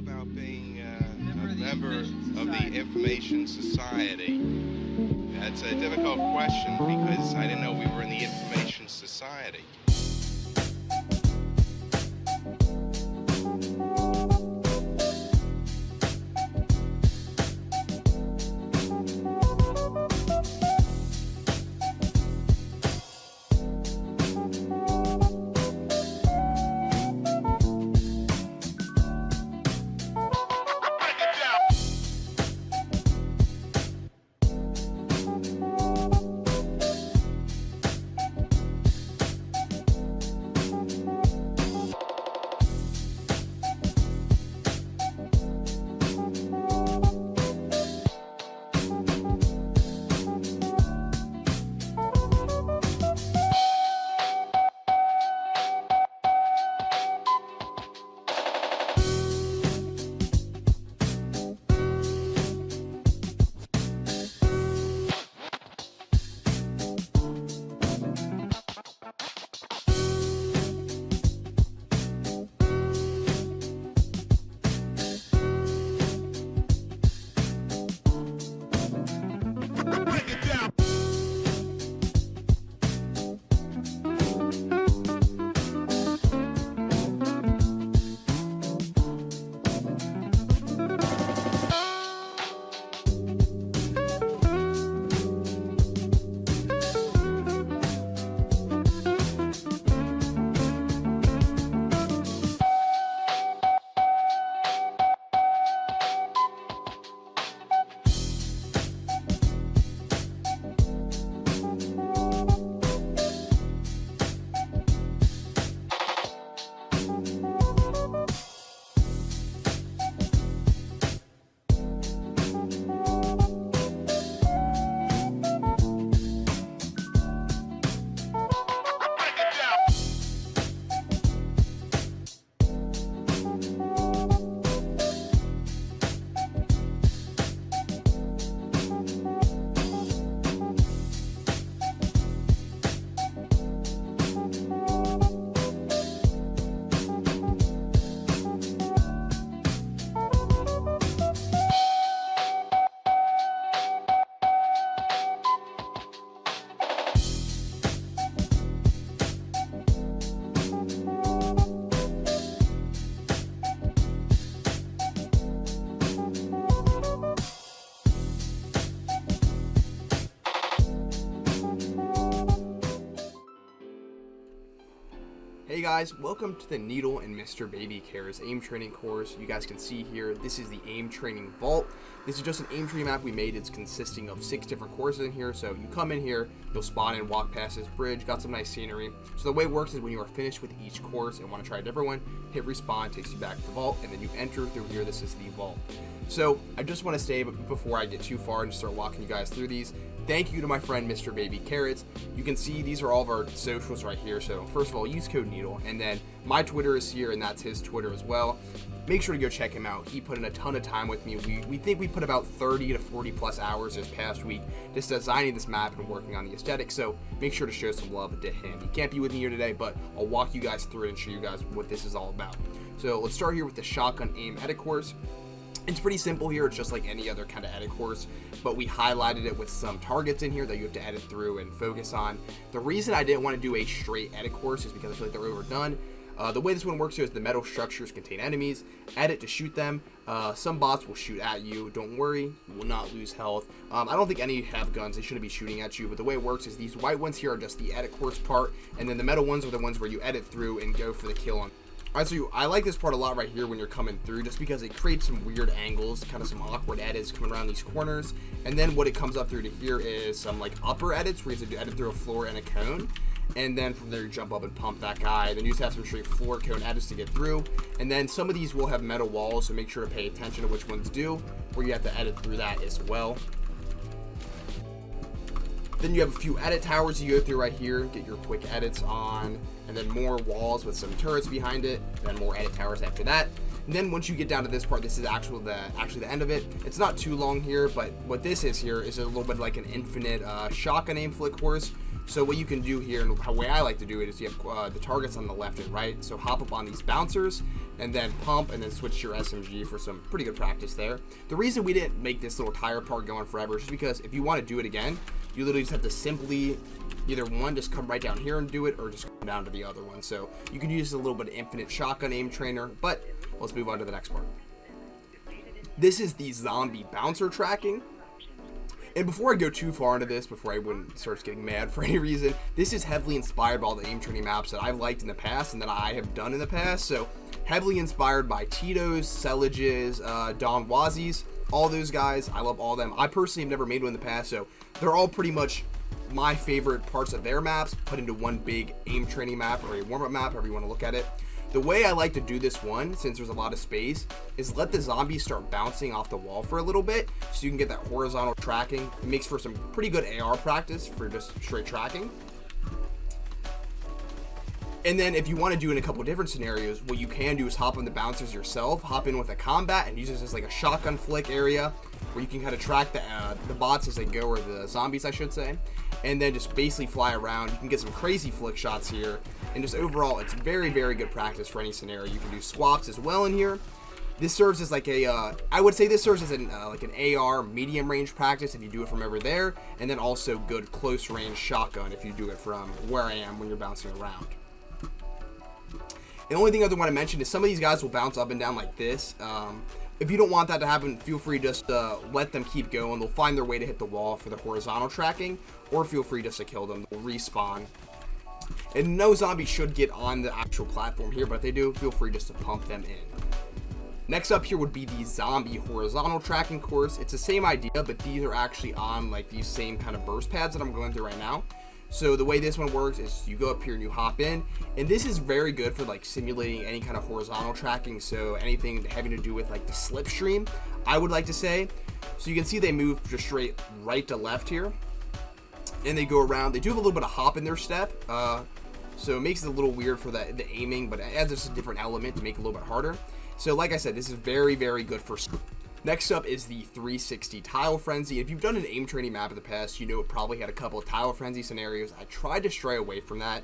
about being a member of the Information Society? That's a difficult question because I didn't know we were in the Information Society. Hey guys, welcome to the Needle and Mr. Baby Cares aim training course. You guys can see here, this is the aim training vault. This is just an aim training map we made. It's consisting of 6 different courses in here. So you come in here, you'll spawn and walk past this bridge, got some nice scenery. So the way it works is when you are finished with each course and want to try a different one, hit respawn, takes you back to the vault, and then you enter through here. This is the vault. So I just want to say, but before I get too far and start walking you guys through these, thank you to my friend Mr. Baby Carrots. You can see these are all of our socials right here. So first of all, use code Needle, and then my Twitter is here, and that's his Twitter as well. Make sure to go check him out. He put in a ton of time with me. We think we put about 30 to 40 plus hours this past week just designing this map and working on the aesthetic. So make sure to show some love to him. He can't be with me here today, but I'll walk you guys through it and show you guys what this is all about. So let's start here with the shotgun aim edit course. It's pretty simple here. It's just like any other kind of edit course, but we highlighted it with some targets in here that you have to edit through and focus on. The reason I didn't want to do a straight edit course is because I feel like they're overdone. The way this one works here is the metal structures contain enemies. Edit to shoot them. Some bots will shoot at you. Don't worry, you will not lose health. I don't think any have guns. They shouldn't be shooting at you, but the way it works is these white ones here are just the edit course part, and then the metal ones are the ones where you edit through and go for the kill on. Alright, so I like this part a lot right here when you're coming through, just because it creates some weird angles, kind of some awkward edits coming around these corners. And then what it comes up through to here is some like upper edits where you have to edit through a floor and a cone. And then from there you jump up and pump that guy. Then you just have some straight floor cone edits to get through. And then some of these will have metal walls, so make sure to pay attention to which ones do, where you have to edit through that as well. Then you have a few edit towers you go through right here, get your quick edits on, and then more walls with some turrets behind it, then more edit towers after that. And then once you get down to this part, this is actually the end of it. It's not too long here, but what this is here is a little bit like an infinite shotgun aim flick course. So what you can do here, and the way I like to do it, is you have the targets on the left and right. So hop up on these bouncers, and then pump, and then switch to your SMG for some pretty good practice there. The reason we didn't make this little tire part going forever is just because if you want to do it again, you literally just have to simply either one, just come right down here and do it, or just come down to the other one. So you can use a little bit of infinite shotgun aim trainer, but let's move on to the next part. This is the zombie bouncer tracking. And before I go too far into this, before I starts getting mad for any reason, this is heavily inspired by all the aim training maps that I've liked in the past and that I have done in the past. So heavily inspired by Tito's, Selage's, Don Wazi's, all those guys. I love all of them. I personally have never made one in the past, so they're all pretty much my favorite parts of their maps put into one big aim training map or a warm-up map, however you want to look at it. The way I like to do this one, since there's a lot of space, is let the zombies start bouncing off the wall for a little bit so you can get that horizontal tracking. It makes for some pretty good AR practice for just straight tracking. And then if you want to do it in a couple different scenarios, what you can do is hop on the bouncers yourself, hop in with a combat, and use this as like a shotgun flick area where you can kind of track the bots as they go, or the zombies I should say, and then just basically fly around. You can get some crazy flick shots here, and just overall it's very, very good practice for any scenario. You can do swaps as well in here. This serves as like a, I would say this serves as like an AR medium range practice if you do it from over there, and then also good close range shotgun if you do it from where I am when you're bouncing around. The only thing I want to mention is some of these guys will bounce up and down like this. If you don't want that to happen, feel free just to let them keep going. They'll find their way to hit the wall for the horizontal tracking, or feel free just to kill them. They'll respawn. And no zombie should get on the actual platform here, but if they do, feel free just to pump them in. Next up here would be the zombie horizontal tracking course. It's the same idea, but these are actually on like these same kind of burst pads that I'm going through right now. So the way this one works is you go up here and you hop in, and this is very good for like simulating any kind of horizontal tracking, so anything having to do with like the slipstream, I would like to say. So you can see they move just straight right to left here, and they go around. They do have a little bit of hop in their step, so it makes it a little weird for the aiming, but it adds just a different element to make it a little bit harder. So like I said, this is very, very good for. Next up is the 360 Tile Frenzy. If you've done an aim training map in the past, you know it probably had a couple of Tile Frenzy scenarios. I tried to stray away from that.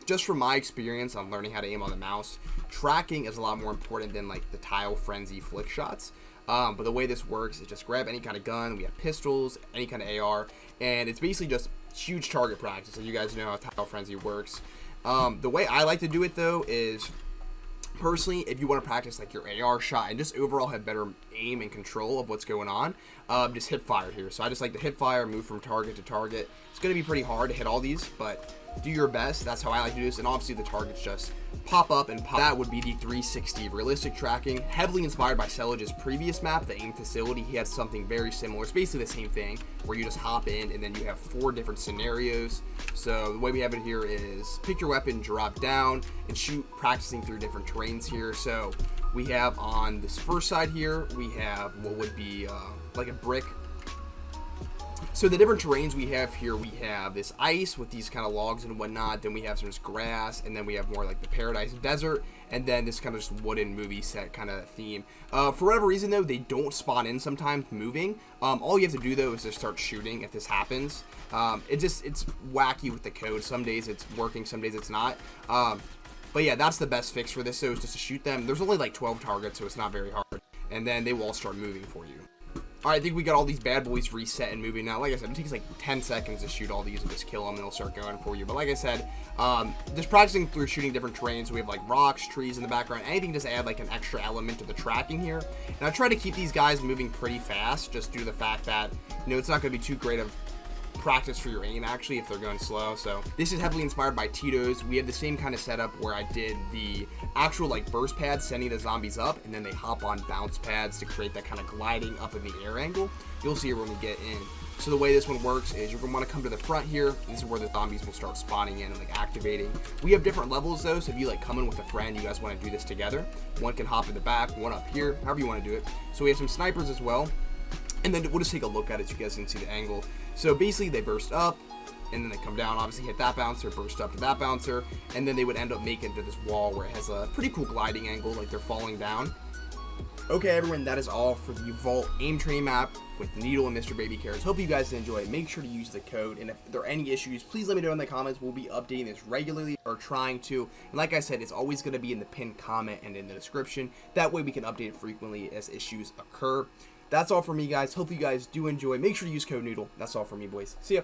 Just from my experience on learning how to aim on the mouse, tracking is a lot more important than like the Tile Frenzy flick shots. But the way this works is just grab any kind of gun. We have pistols, any kind of AR, and it's basically just huge target practice. So you guys know how Tile Frenzy works. The way I like to do it though is, personally, if you want to practice like your AR shot and just overall have better aim and control of what's going on, just hip fire here. So I just like to hip fire, move from target to target. It's going to be pretty hard to hit all these, but do your best. That's how I like to do this. And obviously the targets just pop up and pop. That would be the 360 realistic tracking, heavily inspired by Selage's previous map, the aim facility. He had something very similar. It's basically the same thing where you just hop in and then you have 4 different scenarios. So the way we have it here is pick your weapon, drop down, and shoot, practicing through different terrains here. So we have on this first side here, we have what would be like a brick. So the different terrains we have here, we have this ice with these kind of logs and whatnot, then we have some grass, and then we have more like the Paradise Desert, and then this kind of just wooden movie set kind of theme. For whatever reason though, they don't spawn in sometimes moving. All you have to do though is just start shooting if this happens. It's wacky with the code. Some days it's working, some days it's not. But yeah, that's the best fix for this, so is just to shoot them. There's only like 12 targets, so it's not very hard, and then they will all start moving for you. Alright, I think we got all these bad boys reset and moving now. Like I said, it takes like 10 seconds to shoot all these and just kill them, and they'll start going for you. But like I said, just practicing through shooting different terrains. So we have like rocks, trees in the background, anything just add like an extra element to the tracking here. And I try to keep these guys moving pretty fast, just due to the fact that, you know, it's not going to be too great of practice for your aim actually if they're going slow. So this is heavily inspired by Tito's. We have the same kind of setup where I did the actual like burst pads sending the zombies up, and then they hop on bounce pads to create that kind of gliding up in the air angle. You'll see it when we get in. So the way this one works is you're going to want to come to the front here. This is where the zombies will start spawning in and like activating. We have different levels though, so if you like come in with a friend, you guys want to do this together. One can hop in the back, one up here, however you want to do it. So we have some snipers as well. And then we'll just take a look at it so you guys can see the angle. So basically they burst up, and then they come down, obviously hit that bouncer, burst up to that bouncer, and then they would end up making it to this wall where it has a pretty cool gliding angle, like they're falling down. Okay, everyone, that is all for the Vault aim training map with Needle and Mr. Baby Carrots. Hope you guys enjoy. Make sure to use the code, and if there are any issues, please let me know in the comments. We'll be updating this regularly, or trying to. And like I said, it's always going to be in the pinned comment and in the description. That way we can update it frequently as issues occur. That's all for me, guys. Hope you guys do enjoy. Make sure to use code Noodle. That's all for me, boys. See ya.